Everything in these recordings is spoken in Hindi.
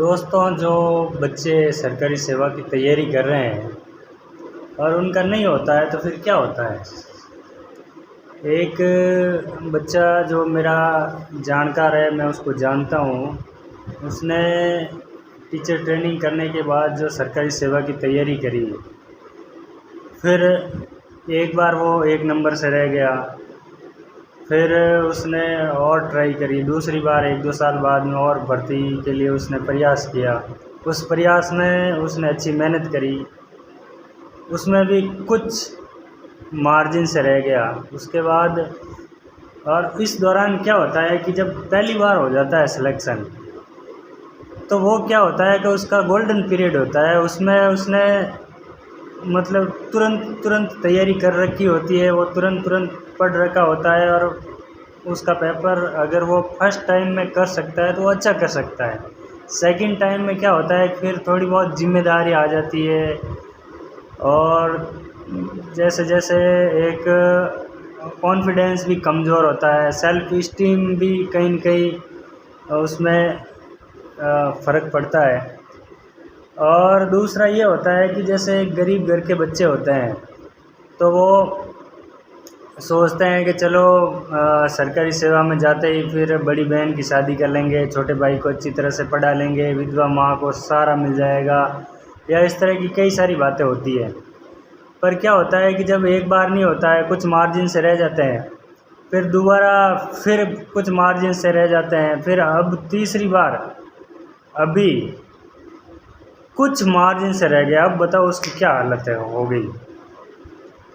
दोस्तों, जो बच्चे सरकारी सेवा की तैयारी कर रहे हैं और उनका नहीं होता है तो फिर क्या होता है। एक बच्चा जो मेरा जानकार है, मैं उसको जानता हूँ। उसने टीचर ट्रेनिंग करने के बाद जो सरकारी सेवा की तैयारी करी, फिर एक बार वो एक नंबर से रह गया। फिर उसने और ट्राई करी, दूसरी बार 1-2 साल बाद में और भर्ती के लिए उसने प्रयास किया। उस प्रयास में उसने अच्छी मेहनत करी, उसमें भी कुछ मार्जिन से रह गया। उसके बाद और इस दौरान क्या होता है कि जब पहली बार हो जाता है सिलेक्शन, तो वो क्या होता है कि उसका गोल्डन पीरियड होता है। उसमें उसने मतलब तुरंत तैयारी कर रखी होती है, वो तुरंत पढ़ रखा होता है और उसका पेपर अगर वो फर्स्ट टाइम में कर सकता है तो वो अच्छा कर सकता है। सेकंड टाइम में क्या होता है, फिर थोड़ी बहुत जिम्मेदारी आ जाती है और जैसे जैसे एक कॉन्फिडेंस भी कमज़ोर होता है, सेल्फ इस्टीम भी कहीं न कहीं उसमें फ़र्क पड़ता है। और दूसरा ये होता है कि जैसे गरीब घर के बच्चे होते हैं तो वो सोचते हैं कि चलो सरकारी सेवा में जाते ही फिर बड़ी बहन की शादी कर लेंगे, छोटे भाई को अच्छी तरह से पढ़ा लेंगे, विधवा माँ को सहारा मिल जाएगा, या इस तरह की कई सारी बातें होती है। पर क्या होता है कि जब एक बार नहीं होता है, कुछ मार्जिन से रह जाते हैं, फिर दोबारा फिर कुछ मार्जिन से रह जाते हैं, फिर अब तीसरी बार अभी कुछ मार्जिन से रह गया। अब बताओ उसकी क्या हालत है हो गई।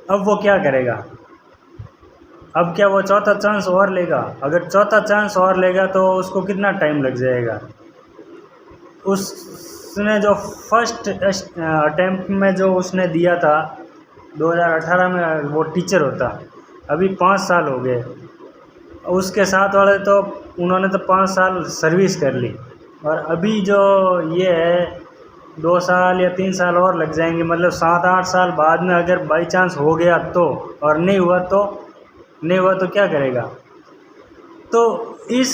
अब वो क्या करेगा। अब क्या वो चौथा चांस और लेगा। अगर चौथा चांस और लेगा तो उसको कितना टाइम लग जाएगा। उसने जो फर्स्ट अटेम्प्ट में जो उसने दिया था 2018 में, वो टीचर होता, अभी 5 साल हो गए। उसके साथ वाले तो उन्होंने तो 5 साल सर्विस कर ली, और अभी जो ये है 2 साल या 3 साल और लग जाएंगे। मतलब 7-8 साल बाद में अगर बाई चांस हो गया तो, और नहीं हुआ तो क्या करेगा। तो इस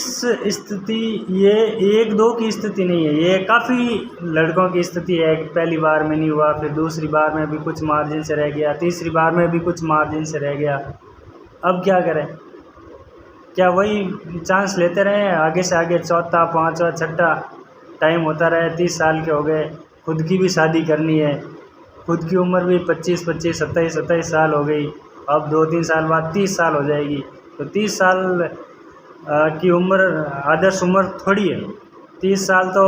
स्थिति, ये 1-2 की स्थिति नहीं है, ये काफ़ी लड़कों की स्थिति है कि पहली बार में नहीं हुआ, फिर दूसरी बार में भी कुछ मार्जिन से रह गया, तीसरी बार में भी कुछ मार्जिन से रह गया। अब क्या करें। क्या वही चांस लेते रहें आगे से आगे, चौथा, पाँचवा, छठा टाइम होता रहे। 30 साल के हो गए, खुद की भी शादी करनी है, खुद की उम्र भी 25, 27 साल हो गई। अब 2-3 साल बाद 30 साल हो जाएगी। तो 30 साल की उम्र आदर्श उम्र थोड़ी है। 30 साल तो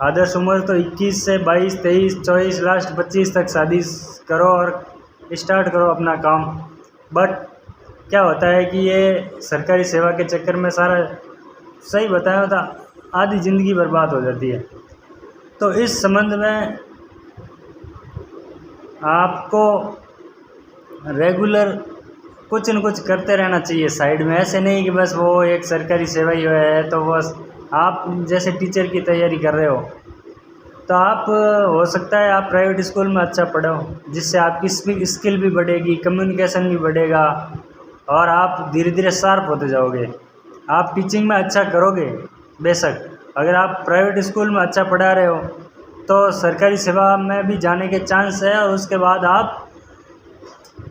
आदर्श उम्र तो 21 से 22, 23, 24, लास्ट 25 तक शादी करो और स्टार्ट करो अपना काम। बट क्या होता है कि ये सरकारी सेवा के चक्कर में सारा, सही बताया होता, आधी ज़िंदगी बर्बाद हो जाती है। तो इस संबंध में आपको रेगुलर कुछ न कुछ करते रहना चाहिए साइड में। ऐसे नहीं कि बस वो एक सरकारी सेवा ही है तो बस आप जैसे टीचर की तैयारी कर रहे हो, तो आप हो सकता है आप प्राइवेट स्कूल में अच्छा पढ़ो, जिससे आपकी स्किल भी बढ़ेगी, कम्युनिकेशन भी बढ़ेगा और आप धीरे धीरे शार्प होते जाओगे। आप टीचिंग में अच्छा करोगे बेशक। अगर आप प्राइवेट स्कूल में अच्छा पढ़ा रहे हो तो सरकारी सेवा में भी जाने के चांस है, और उसके बाद आप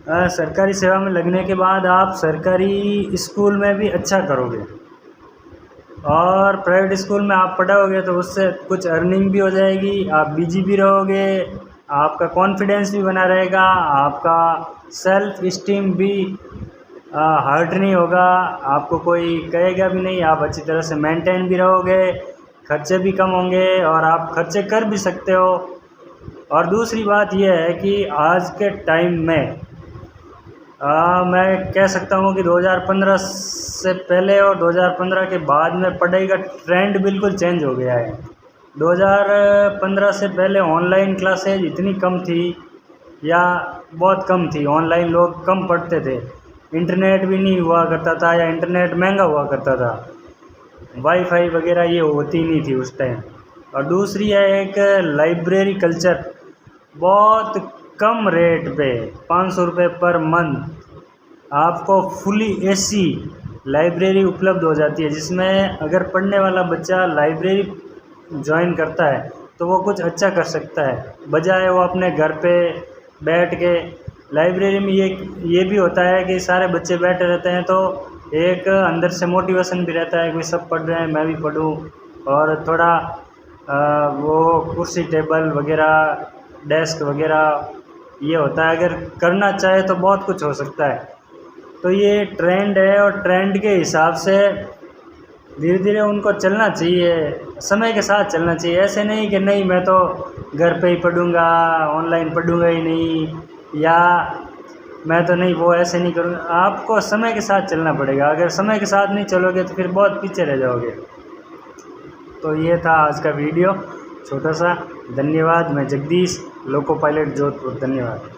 सरकारी सेवा में लगने के बाद आप सरकारी स्कूल में भी अच्छा करोगे, और प्राइवेट स्कूल में आप पढ़ाओगे तो उससे कुछ अर्निंग भी हो जाएगी, आप बिजी भी रहोगे, आपका कॉन्फिडेंस भी बना रहेगा, आपका सेल्फ इस्टीम भी हर्ट नहीं होगा, आपको कोई कहेगा भी नहीं, आप अच्छी तरह से मेंटेन भी रहोगे, खर्चे भी कम होंगे और आप खर्चे कर भी सकते हो। और दूसरी बात यह है कि आज के टाइम में मैं कह सकता हूँ कि 2015 से पहले और 2015 के बाद में पढ़ाई का ट्रेंड बिल्कुल चेंज हो गया है। 2015 से पहले ऑनलाइन क्लासेज इतनी कम थी, या बहुत कम थी, ऑनलाइन लोग कम पढ़ते थे, इंटरनेट भी नहीं हुआ करता था, या इंटरनेट महंगा हुआ करता था, वाईफाई वगैरह ये होती नहीं थी उस टाइम। और दूसरी है एक लाइब्रेरी कल्चर, बहुत कम रेट पे 500 रुपये पर मंथ आपको फुली एसी लाइब्रेरी उपलब्ध हो जाती है, जिसमें अगर पढ़ने वाला बच्चा लाइब्रेरी ज्वाइन करता है तो वो कुछ अच्छा कर सकता है, बजाय वो अपने घर पे बैठ के। लाइब्रेरी में ये भी होता है कि सारे बच्चे बैठे रहते हैं तो एक अंदर से मोटिवेशन भी रहता है कि सब पढ़ रहे हैं मैं भी पढूं, और थोड़ा वो कुर्सी टेबल वगैरह डेस्क वगैरह ये होता है। अगर करना चाहे तो बहुत कुछ हो सकता है। तो ये ट्रेंड है और ट्रेंड के हिसाब से धीरे धीरे उनको चलना चाहिए, समय के साथ चलना चाहिए। ऐसे नहीं कि नहीं मैं तो घर पे ही पढ़ूंगा, ऑनलाइन पढ़ूंगा ही नहीं, या मैं तो नहीं वो ऐसे नहीं करूँगा। आपको समय के साथ चलना पड़ेगा, अगर समय के साथ नहीं चलोगे तो फिर बहुत पीछे रह जाओगे। तो ये था आज का वीडियो छोटा सा। धन्यवाद। मैं जगदीश, लोको पायलट जोधपुर। धन्यवाद।